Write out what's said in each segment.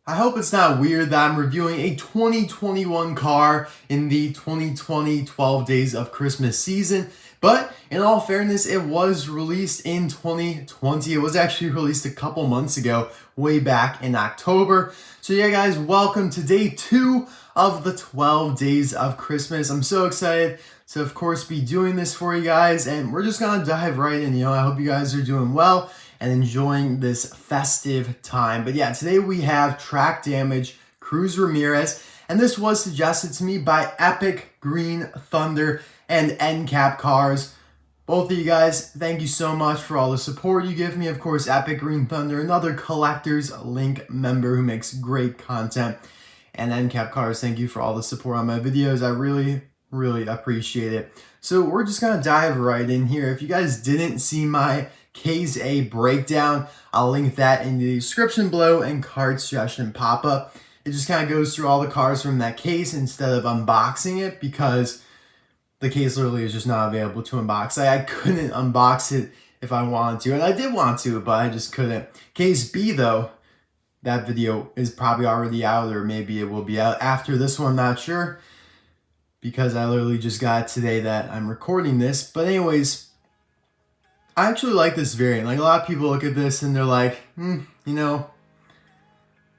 I hope it's not weird that I'm reviewing a 2021 car in the 2020 12 Days of Christmas season, but in all fairness, it was released in 2020. It was actually released a couple months ago, way back in October. So yeah, guys, welcome to day 2 of the 12 Days of Christmas. I'm so excited to, of course, be doing this for you guys, and we're just gonna dive right in. I hope you guys are doing well and enjoying this festive time. But yeah, today we have Track Damage, Cruz Ramirez, and this was suggested to me by EpicGreenThunder and EndCapCars. Both of you guys, thank you so much for all the support you give me. Of course, EpicGreenThunder, another Collectors Link member who makes great content. And EndCapCars, thank you for all the support on my videos. I really appreciate it. So we're just gonna dive right in here. If you guys didn't see my Case A breakdown, I'll link that in the description below and card suggestion pop-up. It just kind of goes through all the cars from that case instead of unboxing it, because the case literally is just not available to unbox. I couldn't unbox it if I wanted to, and I did want to, but I just couldn't. Case B though, that video is probably already out, or maybe it will be out after this one, I'm not sure, because I literally just got it today that I'm recording this. But anyways, I actually like this variant. Like, a lot of people look at this and they're like,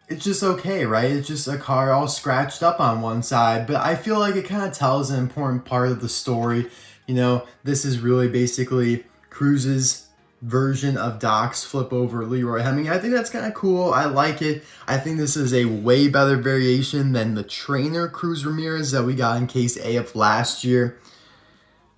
it's just okay, right? It's just a car all scratched up on one side. But I feel like it kind of tells an important part of the story. This is really basically Cruz's version of Doc's flip over Leroy Hemming. I think that's kind of cool. I like it. I think this is a way better variation than the trainer Cruz Ramirez that we got in Case A of last year.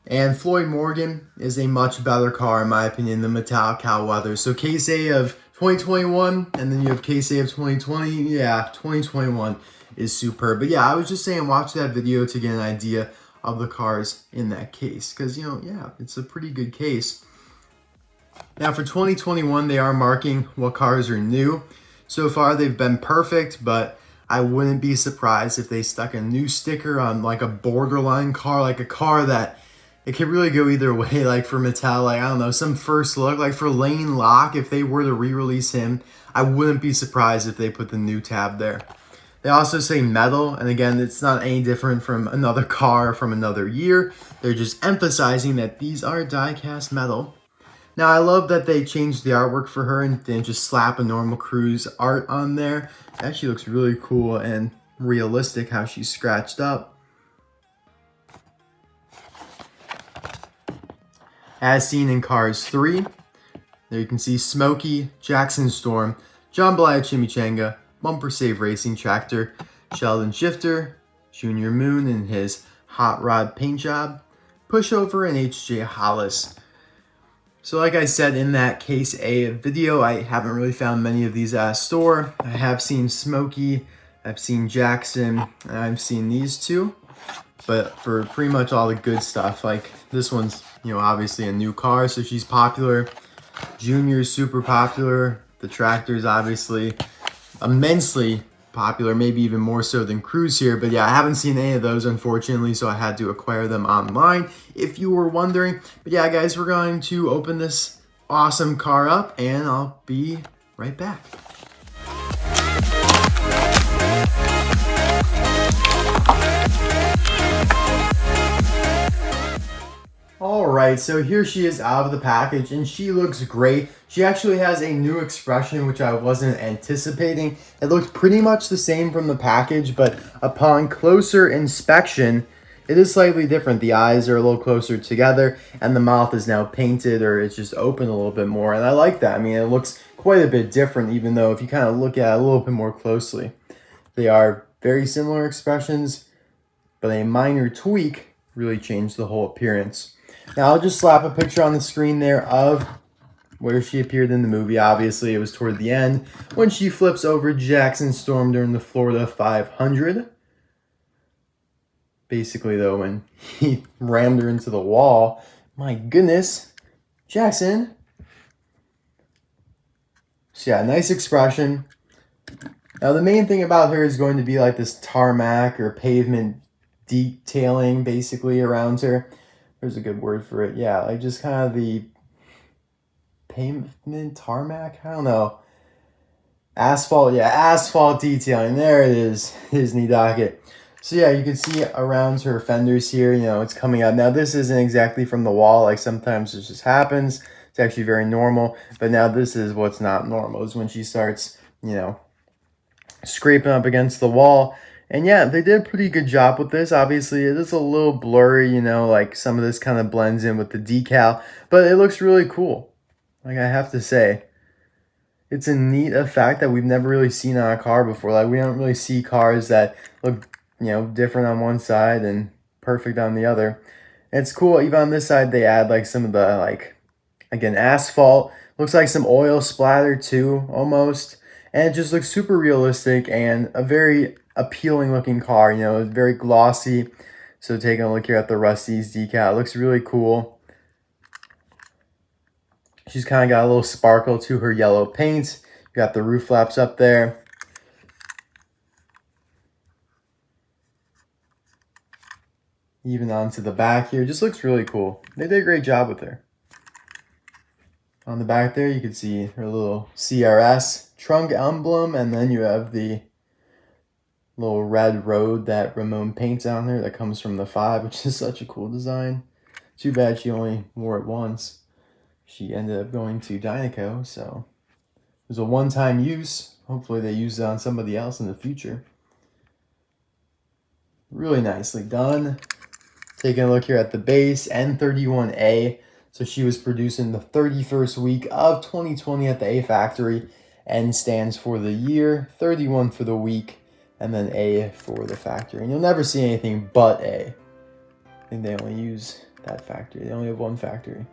And Floyd Morgan is a much better car, in my opinion, than Metallic Cow Weather. So Case A of 2021, and then you have Case A of 2020. Yeah, 2021 is superb. But yeah, I was just saying, watch that video to get an idea of the cars in that case. Because, yeah, it's a pretty good case. Now for 2021, they are marking what cars are new. So far, they've been perfect, but I wouldn't be surprised if they stuck a new sticker on like a borderline car, like a car that it could really go either way. Like for Mattel, like, I don't know, some first look, like for Lane Locke, if they were to re-release him, I wouldn't be surprised if they put the new tab there. They also say metal, and again, it's not any different from another car from another year. They're just emphasizing that these are die-cast metal. Now, I love that they changed the artwork for her and didn't just slap a normal Cruz art on there. It actually looks really cool and realistic how she's scratched up. As seen in Cars 3, there you can see Smokey, Jackson Storm, John Blythe Chimichanga, Bumper Save Racing Tractor, Sheldon Shifter, Junior Moon in his Hot Rod paint job, Pushover, and H.J. Hollis. So like I said in that Case A video, I haven't really found many of these at a store. I have seen Smokey, I've seen Jackson, and I've seen these two. But for pretty much all the good stuff, like this one's, obviously a new car, so she's popular. Junior's super popular. The Tractor's obviously immensely popular, maybe even more so than Cruz here. But yeah, I haven't seen any of those, unfortunately, so I had to acquire them online, if you were wondering. But yeah, guys, we're going to open this awesome car up, and I'll be right back. Alright, so here she is out of the package, and she looks great. She actually has a new expression, which I wasn't anticipating. It looked pretty much the same from the package, but upon closer inspection, it is slightly different. The eyes are a little closer together, and the mouth is now painted, or it's just open a little bit more, and I like that. I mean, it looks quite a bit different, even though if you kind of look at it a little bit more closely. They are very similar expressions, but a minor tweak really changed the whole appearance. Now, I'll just slap a picture on the screen there of where she appeared in the movie. Obviously, it was toward the end when she flips over Jackson Storm during the Florida 500. Basically, though, when he rammed her into the wall. My goodness. Jackson. So, yeah, nice expression. Now, the main thing about her is going to be like this tarmac or pavement detailing, basically, around her. There's a good word for it. Yeah, like just kind of the pavement tarmac. I don't know. Asphalt, yeah, asphalt detailing. There it is, Disney Docket. So yeah, you can see around her fenders here, you know, it's coming up. Now this isn't exactly from the wall, like sometimes it just happens. It's actually very normal. But now this is what's not normal, is when she starts, you know, scraping up against the wall. And yeah, they did a pretty good job with this. Obviously, it is a little blurry, you know, like some of this kind of blends in with the decal, but it looks really cool. Like I have to say, it's a neat effect that we've never really seen on a car before. Like we don't really see cars that look, you know, different on one side and perfect on the other. And it's cool. Even on this side, they add like some of the like, again, asphalt. Looks like some oil splatter too, almost. And it just looks super realistic and a very appealing looking car. You know, it's very glossy. So taking a look here at the Rust-eze decal, it looks really cool. She's kind of got a little sparkle to her yellow paint. You got the roof flaps up there. Even onto the back here. Just looks really cool. They did a great job with her. On the back there, you can see her little CRS trunk emblem, and then you have the little red road that Ramon paints on there that comes from the 5, which is such a cool design. Too bad she only wore it once. She ended up going to Dynaco, so it was a one-time use. Hopefully they use it on somebody else in the future. Really nicely done. Taking a look here at the base, N31A. So she was produced in the 31st week of 2020 at the A factory. N stands for the year, 31 for the week, and then A for the factory. And you'll never see anything but A. I think they only use that factory. They only have one factory.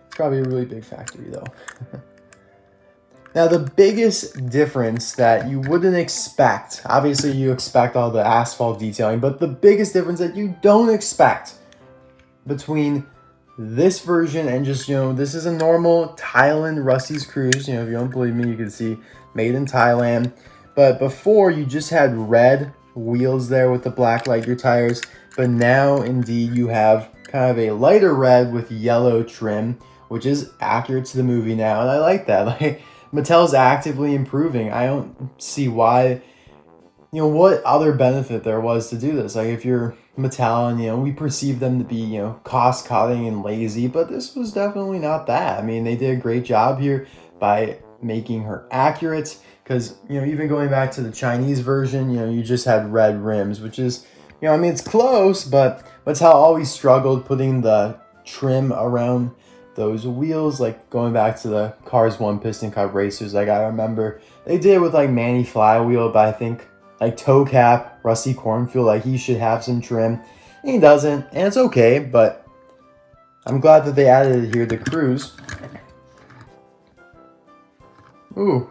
It's probably a really big factory though. Now the biggest difference that you wouldn't expect, obviously you expect all the asphalt detailing, but the biggest difference that you don't expect between this version and just, you know, this is a normal Thailand Rust-eze Cruz. You know, if you don't believe me, you can see made in Thailand. But before you just had red wheels there with the black light year tires, but now indeed you have kind of a lighter red with yellow trim, which is accurate to the movie now, and I like that. Like Mattel's actively improving. I don't see why, you know, what other benefit there was to do this. Like if you're Mattel and, you know, we perceive them to be, you know, cost cutting and lazy, but this was definitely not that. I mean, they did a great job here by making her accurate because, you know, even going back to the Chinese version, you know, you just had red rims, which is, you know, I mean, it's close, but Mattel always struggled putting the trim around those wheels, like going back to the Cars 1 Piston Cup racers. Like I remember they did it with like Manny Flywheel, but I think like toe cap, Rusty Cornfield, like he should have some trim. And he doesn't, and it's okay, but I'm glad that they added it here, the Cruz. Ooh.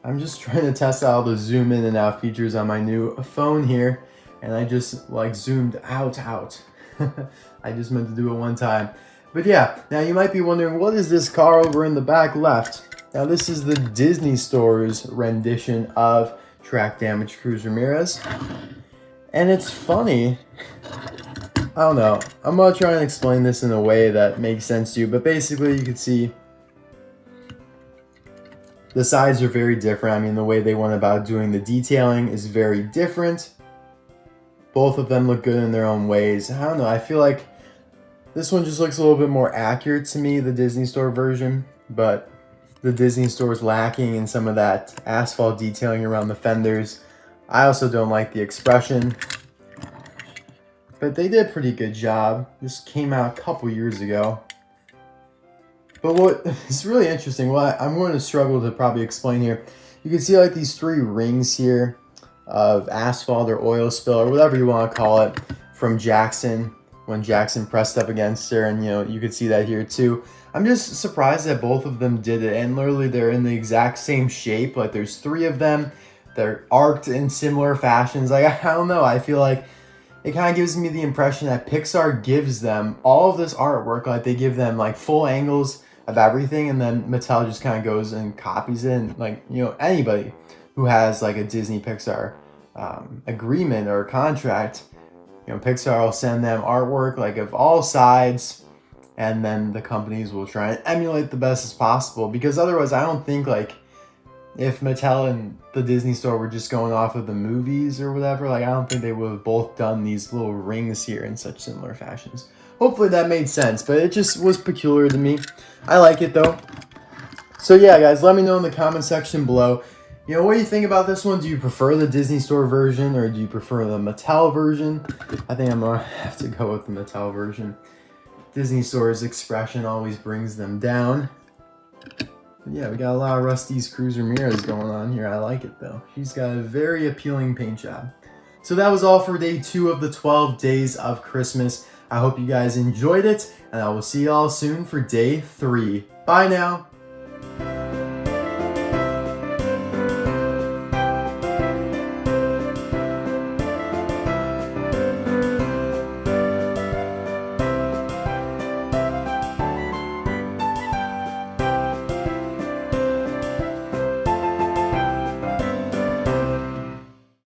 I'm just trying to test out the zoom in and out features on my new phone here, and I just like zoomed out. I just meant to do it one time. But yeah, now you might be wondering, what is this car over in the back left? Now this is the Disney Store's rendition of Track Damage Cruz Ramirez. And it's funny, I don't know, I'm gonna try and explain this in a way that makes sense to you, but basically you can see the sides are very different. I mean, the way they went about doing the detailing is very different. Both of them look good in their own ways. I don't know, I feel like this one just looks a little bit more accurate to me, the Disney Store version, but the Disney Store is lacking in some of that asphalt detailing around the fenders. I also don't like the expression, but they did a pretty good job. This came out a couple years ago. But what is really interesting, what I'm going to struggle to probably explain here, you can see like these 3 rings here of asphalt or oil spill or whatever you want to call it from Jackson, when Jackson pressed up against her, and you know, you could see that here too. I'm just surprised that both of them did it, and literally they're in the exact same shape. Like there's 3 of them, they're arced in similar fashions. Like I don't know, I feel like it kind of gives me the impression that Pixar gives them all of this artwork, like they give them like full angles of everything, and then Mattel just kind of goes and copies it. And like, you know, anybody who has like a Disney Pixar agreement or contract, you know, Pixar will send them artwork like of all sides, and then the companies will try and emulate the best as possible, because otherwise I don't think like if Mattel and the Disney Store were just going off of the movies or whatever, like I don't think they would have both done these little rings here in such similar fashions. Hopefully that made sense, but it just was peculiar to me. I like it though. So yeah, guys, let me know in the comment section below. You know, what do you think about this one? Do you prefer the Disney Store version or do you prefer the Mattel version? I think I'm gonna have to go with the Mattel version. Disney Store's expression always brings them down. Yeah, we got a lot of Rust-eze Cruz Ramirez going on here. I like it though. She's got a very appealing paint job. So that was all for day 2 of the 12 days of Christmas. I hope you guys enjoyed it, and I will see y'all soon for day 3. Bye now.